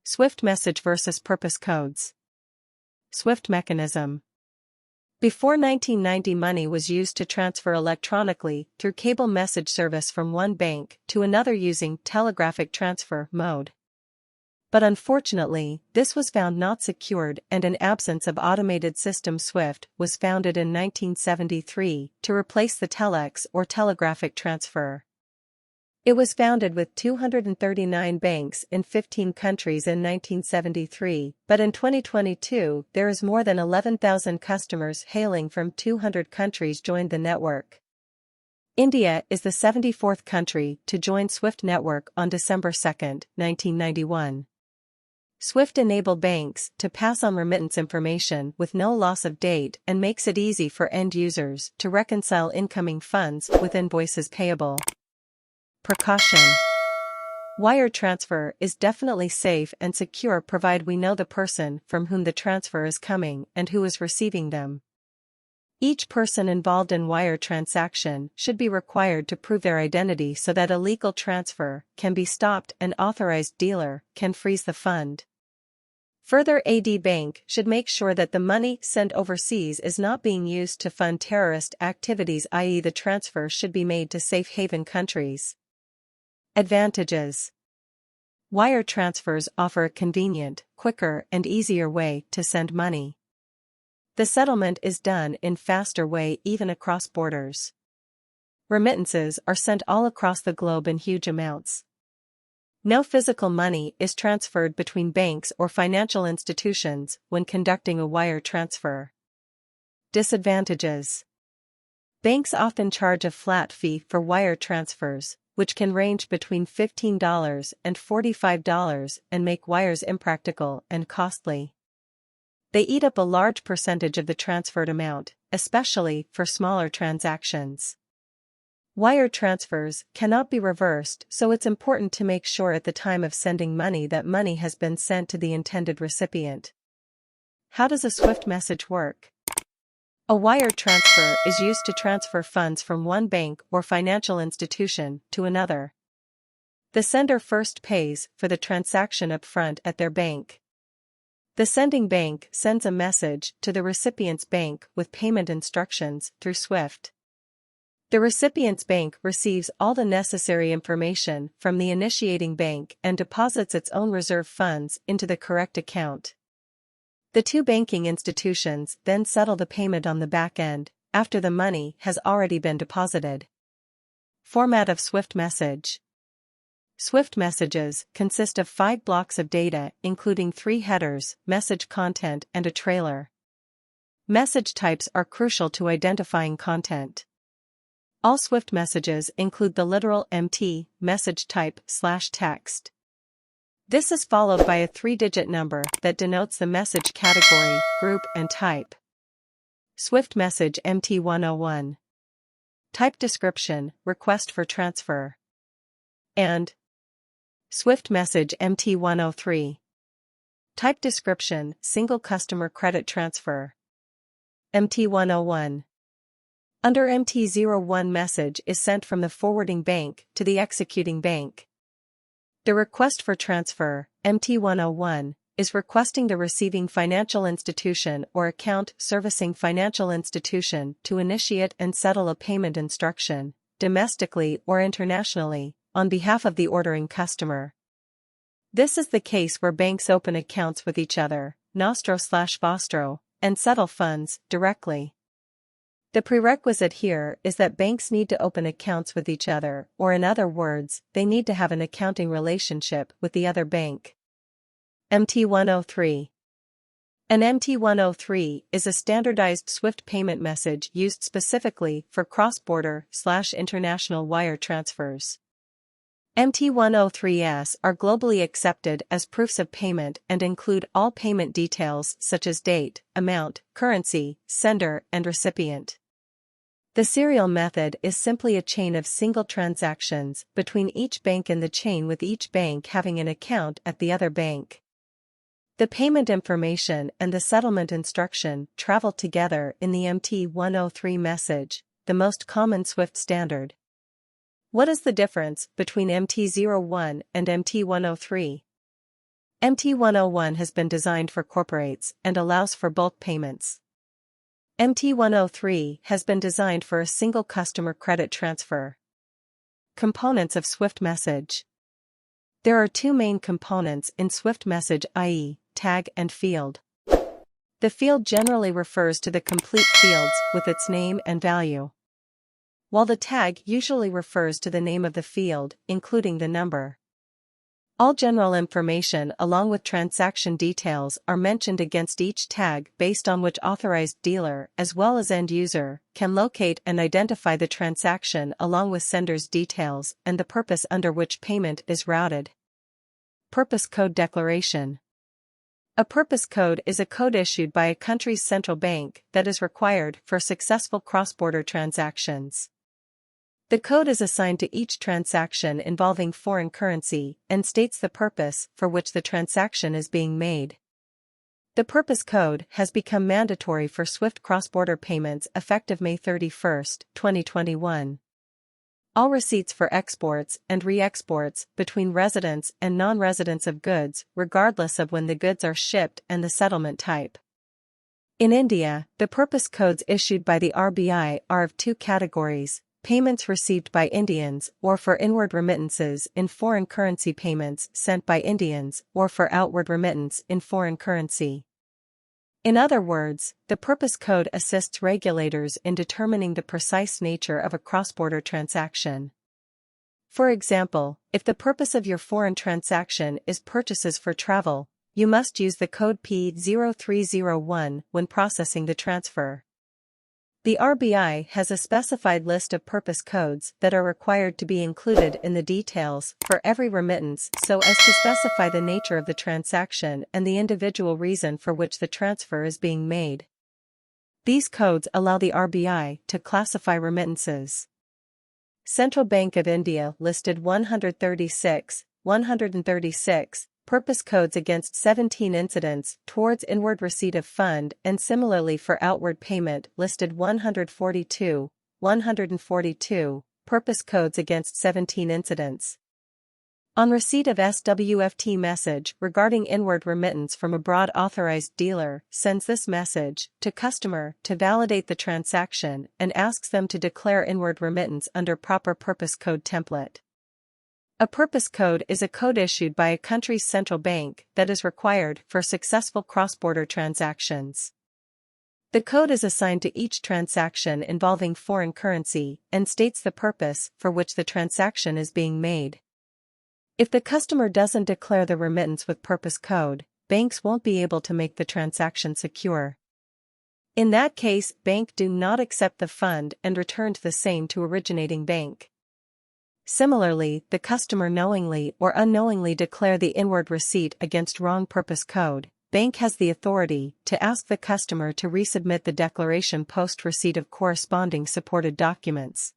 Swift message versus purpose codes. Swift mechanism. Before 1990, money was used to transfer electronically through cable message service from one bank to another using telegraphic transfer mode. But unfortunately, this was found not secured, and an absence of automated system. Swift was founded in 1973 to replace the telex or telegraphic transfer. It was founded with 239 banks in 15 countries in 1973, but in 2022 there is more than 11,000 customers hailing from 200 countries joined the network. India is the 74th country to join Swift network on December 2, 1991. Swift enabled banks to pass on remittance information with no loss of date and makes it easy for end users to reconcile incoming funds with invoices payable. Precaution. Wire transfer is definitely safe and secure provided we know the person from whom the transfer is coming and who is receiving them. Each person involved in wire transaction should be required to prove their identity so that illegal transfer can be stopped and authorized dealer can freeze the fund. Further, AD Bank should make sure that the money sent overseas is not being used to fund terrorist activities, i.e. the transfer should be made to safe haven countries. Advantages. Wire transfers offer a convenient, quicker and easier way to send money. The settlement is done in faster way even across borders. Remittances are sent all across the globe in huge amounts. No physical money is transferred between banks or financial institutions when conducting a wire transfer. Disadvantages. Banks often charge a flat fee for wire transfers, which can range between $15 and $45 and make wires impractical and costly. They eat up a large percentage of the transferred amount, especially for smaller transactions. Wire transfers cannot be reversed, so it's important to make sure at the time of sending money that money has been sent to the intended recipient. How does a Swift message work? A wire transfer is used to transfer funds from one bank or financial institution to another. The sender first pays for the transaction upfront at their bank. The sending bank sends a message to the recipient's bank with payment instructions through Swift. The recipient's bank receives all the necessary information from the initiating bank and deposits its own reserve funds into the correct account. The two banking institutions then settle the payment on the back end, after the money has already been deposited. Format of Swift message. Swift messages consist of 5 blocks of data including 3 headers, message content and a trailer. Message types are crucial to identifying content. All Swift messages include the literal MT message type /text. This is followed by a 3-digit number that denotes the message category, group and type. Swift message MT101. Type description, request for transfer. And Swift message MT103. Type description, single customer credit transfer. MT101. Under MT01, message is sent from the forwarding bank to the executing bank. The request for transfer, MT101, is requesting the receiving financial institution or account servicing financial institution to initiate and settle a payment instruction, domestically or internationally, on behalf of the ordering customer. This is the case where banks open accounts with each other, nostro/vostro, and settle funds directly. The prerequisite here is that banks need to open accounts with each other, or in other words, they need to have an accounting relationship with the other bank. MT103. An MT103 is a standardized Swift payment message used specifically for cross-border/international wire transfers. MT103s are globally accepted as proofs of payment and include all payment details such as date, amount, currency, sender, and recipient. The serial method is simply a chain of single transactions between each bank in the chain, with each bank having an account at the other bank. The payment information and the settlement instruction travel together in the MT103 message, the most common Swift standard. What is the difference between MT01 and MT103? MT-101 has been designed for corporates and allows for bulk payments. MT-103 has been designed for a single customer credit transfer. Components of Swift Message. There are two main components in Swift Message, i.e., tag and field. The field generally refers to the complete fields with its name and value, while the tag usually refers to the name of the field, including the number. All general information along with transaction details are mentioned against each tag based on which authorized dealer as well as end user can locate and identify the transaction along with sender's details and the purpose under which payment is routed. Purpose Code Declaration. A purpose code is a code issued by a country's central bank that is required for successful cross-border transactions. The code is assigned to each transaction involving foreign currency and states the purpose for which the transaction is being made. The purpose code has become mandatory for SWIFT cross-border payments effective May 31, 2021. All receipts for exports and re-exports between residents and non-residents of goods, regardless of when the goods are shipped and the settlement type. In India, the purpose codes issued by the RBI are of two categories: payments received by Indians or for inward remittances in foreign currency, payments sent by Indians or for outward remittance in foreign currency. In other words, the purpose code assists regulators in determining the precise nature of a cross-border transaction. For example, if the purpose of your foreign transaction is purchases for travel, you must use the code P0301 when processing the transfer. The RBI has a specified list of purpose codes that are required to be included in the details for every remittance so as to specify the nature of the transaction and the individual reason for which the transfer is being made. These codes allow the RBI to classify remittances. Central Bank of India listed 136 purpose codes against 17 incidents towards inward receipt of fund, and similarly for outward payment listed 142 purpose codes against 17 incidents. On receipt of SWFT message regarding inward remittance from abroad, authorized dealer sends this message to customer to validate the transaction and asks them to declare inward remittance under proper purpose code template. A purpose code is a code issued by a country's central bank that is required for successful cross-border transactions. The code is assigned to each transaction involving foreign currency and states the purpose for which the transaction is being made. If the customer doesn't declare the remittance with purpose code, banks won't be able to make the transaction secure. In that case, bank do not accept the fund and return the same to originating bank. Similarly, the customer knowingly or unknowingly declare the inward receipt against wrong purpose code, bank has the authority to ask the customer to resubmit the declaration post receipt of corresponding supported documents.